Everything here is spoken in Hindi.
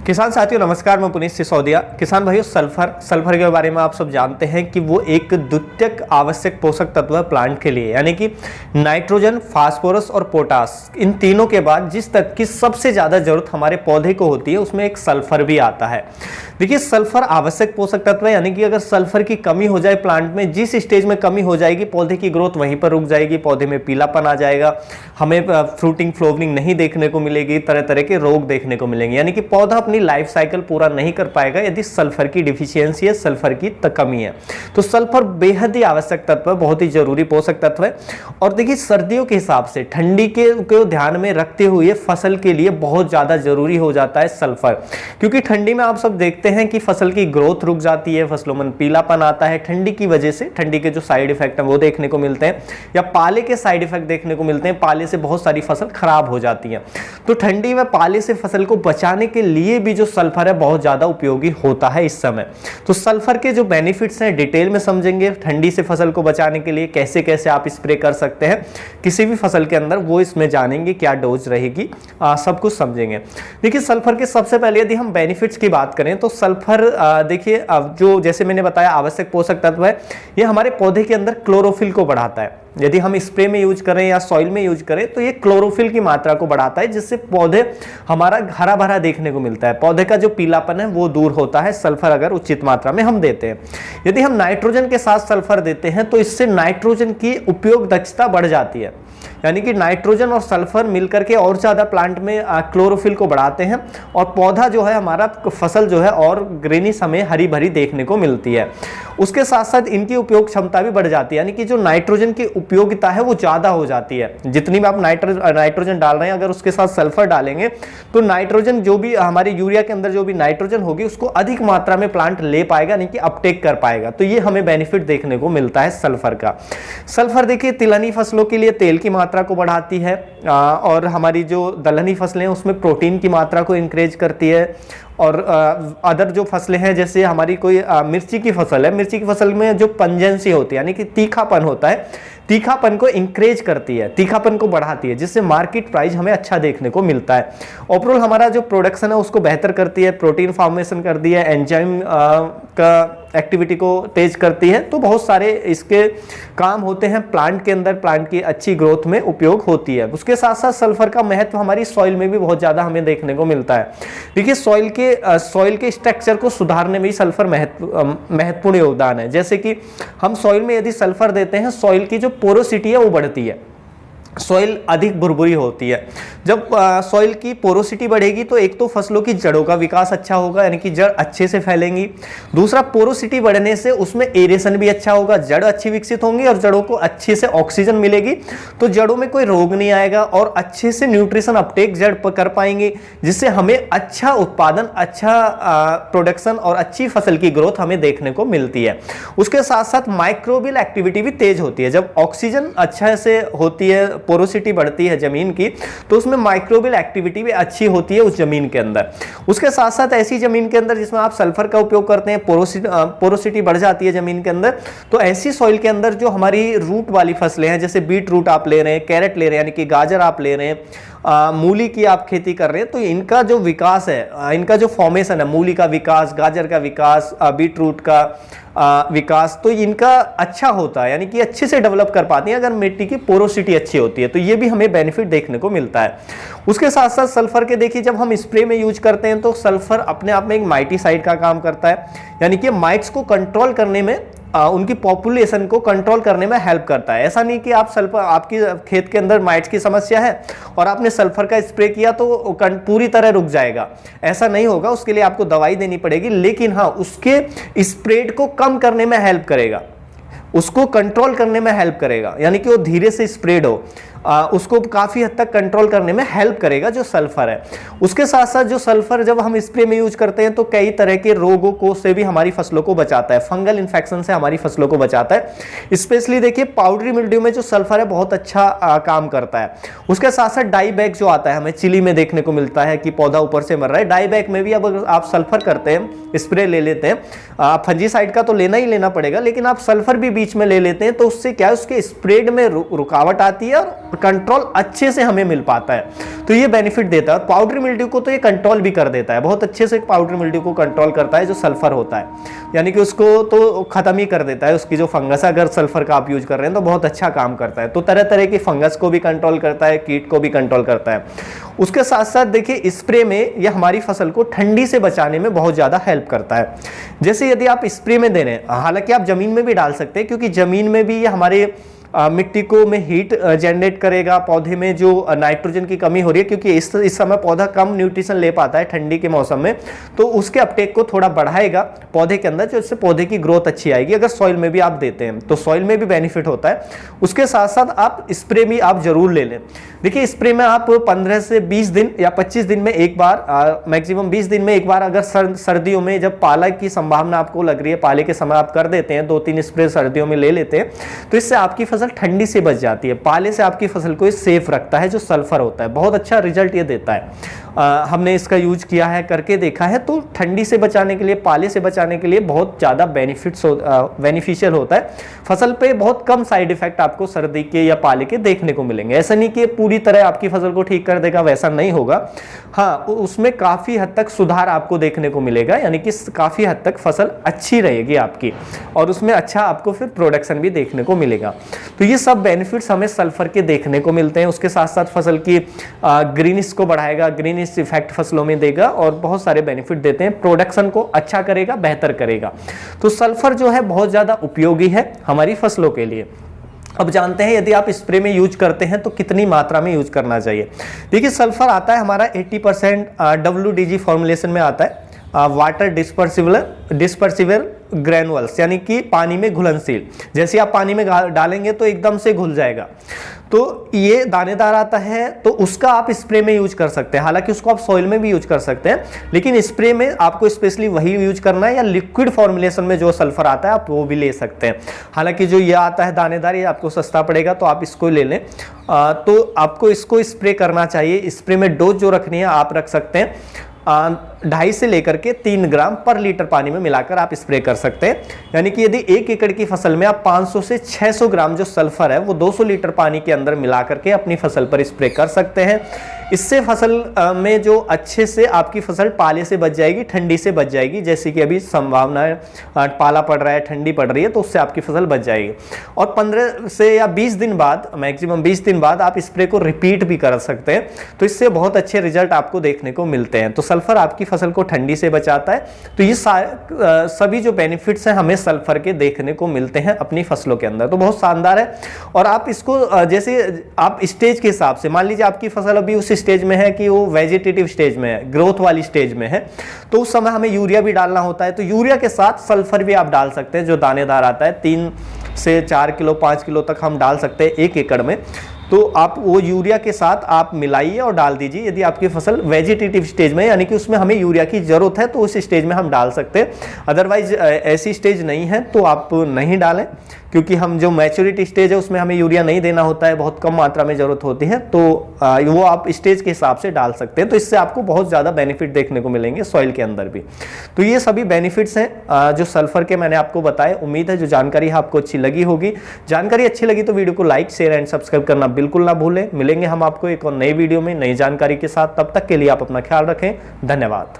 किसान साथियों नमस्कार, मैं पुनीत सिसोदिया। किसान भाइयों, सल्फर के बारे में आप सब जानते हैं कि वो एक द्वितीयक आवश्यक पोषक तत्व है प्लांट के लिए, यानी कि नाइट्रोजन, फास्फोरस और पोटास, इन तीनों के बाद जिस तत्व की सबसे ज़्यादा जरूरत हमारे पौधे को होती है उसमें एक सल्फर भी आता है। देखिए, सल्फर आवश्यक पोषक तत्व है, यानी कि अगर सल्फर की कमी हो जाए प्लांट में, जिस स्टेज में कमी हो जाएगी पौधे की ग्रोथ वहीं पर रुक जाएगी, पौधे में पीलापन आ जाएगा, हमें फ्रूटिंग फ्लावरिंग नहीं देखने को मिलेगी, तरह तरह के रोग देखने को मिलेंगे, यानी कि पौधा अपनी लाइफ साइकिल पूरा नहीं कर पाएगा यदि सल्फर की डिफिशियंसी है, सल्फर की कमी है। तो सल्फर बेहद ही आवश्यक तत्व है, बहुत ही जरूरी पोषक तत्व है। और देखिए, सर्दियों के हिसाब से ठंडी को ध्यान में रखते हुए फसल के लिए बहुत ज्यादा जरूरी हो जाता है सल्फर, क्योंकि ठंडी में आप सब देखते हैं कि फसल की ग्रोथ रुक जाती है, फसलों में पीलापन आता है, ठंडी की वजह से ठंडी के जो साइड इफेक्ट है वो देखने को मिलते हैं, या पाले के साइड इफेक्ट देखने को मिलते हैं, पाले से बहुत सारी फसल खराब हो जाती है। तो ठंडी में पाले से फसल को बचाने के लिए भी जो सल्फर है बहुत ज्यादा उपयोगी होता है इस समय। तो सल्फर के जो बेनिफिट्स हैं डिटेल में समझेंगे, ठंडी से फसल को बचाने के लिए कैसे कैसे आप स्प्रे कर सकते हैं किसी भी फसल के अंदर, वो इसमें जानेंगे, क्या डोज रहेगी, सब कुछ समझेंगे। देखिए, सल्फर के सबसे पहले यदि हम बेनिफिट्स की बात करें तो सल्फर देखिए, जो जैसे मैंने बताया आवश्यक पोषक तत्व है, ये हमारे पौधे के अंदर क्लोरोफिल को बढ़ाता है। यदि हम स्प्रे में यूज करें या सॉइल में यूज करें तो ये क्लोरोफिल की मात्रा को बढ़ाता है, जिससे पौधे हमारा हरा भरा देखने को मिलता है, पौधे का जो पीलापन है वो दूर होता है, सल्फर अगर उचित मात्रा में हम देते हैं। यदि हम नाइट्रोजन के साथ सल्फर देते हैं तो इससे नाइट्रोजन की उपयोग दक्षता बढ़ जाती है, यानी कि नाइट्रोजन और सल्फर मिलकर के और ज्यादा प्लांट में क्लोरोफिल को बढ़ाते हैं और पौधा जो है हमारा, फसल जो है और ग्रीनिश हमें हरी भरी देखने को मिलती है। उसके साथ साथ इनकी उपयोग क्षमता भी बढ़ जाती है, यानी कि जो नाइट्रोजन की उपयोगिता है वो ज्यादा हो जाती है। जितनी भी आप नाइट्रोजन डाल रहे हैं, अगर उसके साथ सल्फर डालेंगे तो नाइट्रोजन जो भी हमारे यूरिया के अंदर जो भी नाइट्रोजन होगी उसको अधिक मात्रा में प्लांट ले पाएगा, यानी कि अपटेक कर पाएगा। तो ये हमें बेनिफिट देखने को मिलता है सल्फर का। सल्फर देखिए, तिलहनी फसलों के लिए तेल की मात्रा को बढ़ाती है, और हमारी जो दलहनी फसलें हैं उसमें प्रोटीन की मात्रा को इंक्रीज करती है। और अदर जो फसलें हैं, जैसे हमारी कोई मिर्ची की फसल है, मिर्ची की फसल में जो पंजेंसी होती है, यानी कि तीखापन होता है, तीखापन को इंक्रीज करती है, तीखापन को बढ़ाती है, जिससे मार्केट प्राइस हमें अच्छा देखने को मिलता है। ओवरऑल हमारा जो प्रोडक्शन है उसको बेहतर करती है, प्रोटीन फॉर्मेशन करती है, एंजाइम का एक्टिविटी को तेज करती है। तो बहुत सारे इसके काम होते हैं प्लांट के अंदर, प्लांट की अच्छी ग्रोथ में उपयोग होती है। उसके साथ साथ सल्फर का महत्व हमारी सॉइल में भी बहुत ज्यादा हमें देखने को मिलता है। देखिए, सॉइल के स्ट्रक्चर को सुधारने में भी सल्फर महत्वपूर्ण योगदान है। जैसे कि हम सॉइल में यदि सल्फर देते हैं, सॉइल की जो पोरोसिटी है वो बढ़ती है, सॉइल अधिक भुरभुरी होती है। जब सॉइल की पोरोसिटी बढ़ेगी तो एक तो फसलों की जड़ों का विकास अच्छा होगा, यानी कि जड़ अच्छे से फैलेंगी। दूसरा, पोरोसिटी बढ़ने से उसमें एरेशन भी अच्छा होगा, जड़ अच्छी विकसित होंगी और जड़ों को अच्छे से ऑक्सीजन मिलेगी, तो जड़ों में कोई रोग नहीं आएगा और अच्छे से न्यूट्रिशन अपटेक जड़ कर पाएंगे, जिससे हमें अच्छा उत्पादन, अच्छा प्रोडक्शन और अच्छी फसल की ग्रोथ हमें देखने को मिलती है। उसके साथ साथ माइक्रोबियल एक्टिविटी भी तेज होती है। जब ऑक्सीजन अच्छा से होती है, पोरोसिटी बढ़ती है जमीन की, तो उसमें माइक्रोबियल एक्टिविटी भी अच्छी होती है उस जमीन के अंदर। उसके साथ साथ ऐसी जमीन के अंदर जिसमें आप सल्फर का उपयोग करते हैं, पोरोसिटी बढ़ जाती है जमीन के अंदर, तो ऐसी सॉइल के अंदर जो हमारी रूट वाली फसलें हैं, जैसे बीट रूट आप ले रहे हैं, कैरेट ले रहे हैं, यानी कि गाजर आप ले रहे हैं, मूली की आप खेती कर रहे हैं, तो इनका जो विकास है, इनका जो फॉर्मेशन है, मूली का विकास, गाजर का विकास, बीट रूट का विकास, तो इनका अच्छा होता है, यानी कि अच्छे से डेवलप कर पाती हैं अगर मिट्टी की पोरोसिटी अच्छी होती है। तो ये भी हमें बेनिफिट देखने को मिलता है। उसके साथ साथ सल्फर के देखिए, जब हम स्प्रे में यूज करते हैं तो सल्फर अपने आप में एक माइटीसाइड का काम करता है, यानी कि माइट्स को कंट्रोल करने में, उनकी पॉपुलेशन को कंट्रोल करने में हेल्प करता है। ऐसा नहीं कि आप सल्फर, आपकी खेत के अंदर माइट्स की समस्या है और आपने सल्फर का स्प्रे किया तो पूरी तरह रुक जाएगा, ऐसा नहीं होगा। उसके लिए आपको दवाई देनी पड़ेगी, लेकिन हाँ, उसके स्प्रेड को कम करने में हेल्प करेगा, उसको कंट्रोल करने में हेल्प करेगा, यानी कि वो धीरे से स्प्रेड हो, उसको काफी हद तक कंट्रोल करने में हेल्प करेगा जो सल्फर है। उसके साथ साथ जो सल्फर जब हम स्प्रे में यूज करते हैं तो कई तरह के रोगों को से भी हमारी फसलों को बचाता है, फंगल इन्फेक्शन से हमारी फसलों को बचाता है। स्पेशली देखिए, पाउडरी मिल्ड्यू में जो सल्फर है बहुत अच्छा काम करता है। उसके साथ साथ डाई बैक जो आता है, हमें चिली में देखने को मिलता है कि पौधा ऊपर से मर रहा है, डाई बैक में भी अब अगर आप सल्फर करते हैं, स्प्रे ले लेते हैं, फंजीसाइड का तो लेना ही लेना पड़ेगा, लेकिन आप सल्फर भी बीच में ले लेते हैं तो उससे क्या है, उसके स्प्रेड में रुकावट आती है और कंट्रोल अच्छे से हमें मिल पाता है, तो ये बेनिफिट देता है। पाउडरी मिल्ड्यू को तो ये कंट्रोल भी कर देता है, बहुत अच्छे से पाउडरी मिल्ड्यू को कंट्रोल करता है जो सल्फर होता है, यानी कि उसको तो खत्म ही कर देता है। उसकी जो फंगस है, अगर सल्फर का आप यूज कर रहे हैं तो बहुत अच्छा काम करता है। तो तरह तरह की फंगस को भी कंट्रोल करता है, कीट को भी कंट्रोल करता है। उसके साथ साथ देखिए स्प्रे में यह हमारी फसल को ठंडी से बचाने में बहुत ज़्यादा हेल्प करता है। जैसे यदि आप स्प्रे में दे रहे हैं, हालांकि आप जमीन में भी डाल सकते हैं, क्योंकि जमीन में भी ये हमारे मिट्टी को में हीट जनरेट करेगा, पौधे में जो नाइट्रोजन की कमी हो रही है, क्योंकि इस समय पौधा कम न्यूट्रिशन ले पाता है ठंडी के मौसम में, तो उसके अपटेक को थोड़ा बढ़ाएगा पौधे के अंदर, जिससे पौधे की ग्रोथ अच्छी आएगी। अगर सॉइल में भी आप देते हैं तो सॉइल में भी बेनिफिट होता है। उसके साथ साथ आप स्प्रे भी आप जरूर ले लें। देखिए स्प्रे में आप 15 से 20 दिन या 25 दिन में एक बार, मैक्सिमम 20 दिन में एक बार, अगर सर्दियों में जब पाला की संभावना आपको लग रही है, पाले के समय आप कर देते हैं, 2-3 स्प्रे सर्दियों में ले लेते हैं, तो इससे आपकी फसल ठंडी से बच जाती है। पाले से आपकी फसल को सेफ रखता है, जो सल्फर होता है बहुत अच्छा रिजल्ट ये देता है। हमने इसका यूज किया है, करके देखा है, तो ठंडी से बचाने के लिए, पाले से बचाने के लिए बहुत ज़्यादा बेनिफिशियल होता है। फसल पे बहुत कम साइड इफेक्ट आपको सर्दी के या पाले के देखने को मिलेंगे। ऐसा नहीं कि पूरी तरह आपकी फसल को ठीक कर देगा, वैसा नहीं होगा। हाँ, उसमें काफ़ी हद तक सुधार आपको देखने को मिलेगा, यानी कि काफ़ी हद तक फसल अच्छी रहेगी आपकी, और उसमें अच्छा आपको फिर प्रोडक्शन भी देखने को मिलेगा। तो ये सब बेनिफिट्स हमें सल्फर के देखने को मिलते हैं। उसके साथ साथ फसल की ग्रीनिश को बढ़ाएगा, ग्रीनिश इफेक्ट फसलों में देगा, और बहुत सारे बेनिफिट देते हैं। प्रोडक्शन को अच्छा करेगा, बेहतर करेगा। तो सल्फर जो है बहुत ज़्यादा उपयोगी है हमारी फसलों के लिए। अब जानते हैं यदि आप स्प्रे में यूज करते हैं तो कितनी मात्रा में यूज करना चाहिए। देखिए सल्फर आता है हमारा 80% WDG फॉर्मुलेशन में आता है, वाटर डिस्पर्सिबल ग्रैनुअल्स, यानी कि पानी में घुलनशील। जैसे आप पानी में डालेंगे तो एकदम से घुल जाएगा, तो ये दानेदार आता है, तो उसका आप स्प्रे में यूज कर सकते हैं। हालांकि उसको आप सॉइल में भी यूज कर सकते हैं, लेकिन स्प्रे में आपको स्पेशली वही यूज करना है, या लिक्विड फॉर्मुलेशन में जो सल्फर आता है आप वो भी ले सकते हैं। हालांकि जो ये आता है दानेदार, ये आपको सस्ता पड़ेगा, तो आप इसको ले लें। तो आपको इसको स्प्रे करना चाहिए। स्प्रे में डोज जो रखनी है आप रख सकते हैं 2.5 से लेकर के 3 ग्राम पर लीटर पानी में मिलाकर आप स्प्रे कर सकते हैं। यानी कि यदि 1 एकड़ की फसल में आप 500 से 600 ग्राम जो सल्फर है वो 200 लीटर पानी के अंदर मिला करके अपनी फसल पर स्प्रे कर सकते हैं। इससे फसल में जो अच्छे से आपकी फसल पाले से बच जाएगी, ठंडी से बच जाएगी। जैसे कि अभी संभावना है, पाला पड़ रहा है, ठंडी पड़ रही है, तो उससे आपकी फसल बच जाएगी। और 15 से या 20 दिन बाद, मैक्सिमम 20 दिन बाद आप स्प्रे को रिपीट भी कर सकते हैं, तो इससे बहुत अच्छे रिजल्ट आपको देखने को मिलते हैं। तो सल्फर आपकी फसल को ठंडी से बचाता है। तो ये सभी जो बेनिफिट्स हैं हमें सल्फर के देखने को मिलते हैं अपनी फसलों के अंदर, तो बहुत शानदार है। और आप इसको जैसे आप स्टेज के हिसाब से, मान लीजिए आपकी फसल अभी उस स्टेज में है कि वो वेजिटेटिव स्टेज में है, ग्रोथ वाली स्टेज में है, तो उस समय हमें यूरिया भी डालना होता है। तो यूरिया के साथ सल्फर भी आप डाल सकते हैं, जो दानेदार आता है। 3 से 4 किलो 5 किलो तक हम डाल सकते हैं 1 एकड़ में। तो आप वो यूरिया के साथ आप मिलाइए और डाल दीजिए। यदि आपकी फसल वेजिटेटिव स्टेज में, यानी कि उसमें हमें यूरिया की जरूरत है, तो उस स्टेज में हम डाल सकते हैं। अदरवाइज ऐसी स्टेज नहीं है तो आप नहीं डालें, क्योंकि हम जो मैच्योरिटी स्टेज है उसमें हमें यूरिया नहीं देना होता है, बहुत कम मात्रा में जरूरत होती है। तो वो आप स्टेज के हिसाब से डाल सकते हैं, तो इससे आपको बहुत ज़्यादा बेनिफिट देखने को मिलेंगे सॉइल के अंदर भी। तो ये सभी बेनिफिट्स हैं जो सल्फर के मैंने आपको बताए। उम्मीद है जो जानकारी है आपको अच्छी लगी होगी। जानकारी अच्छी लगी तो वीडियो को लाइक, शेयर एंड सब्सक्राइब करना बिल्कुल ना भूलें। मिलेंगे हम आपको एक और नई वीडियो में नई जानकारी के साथ। तब तक के लिए आप अपना ख्याल रखें। धन्यवाद।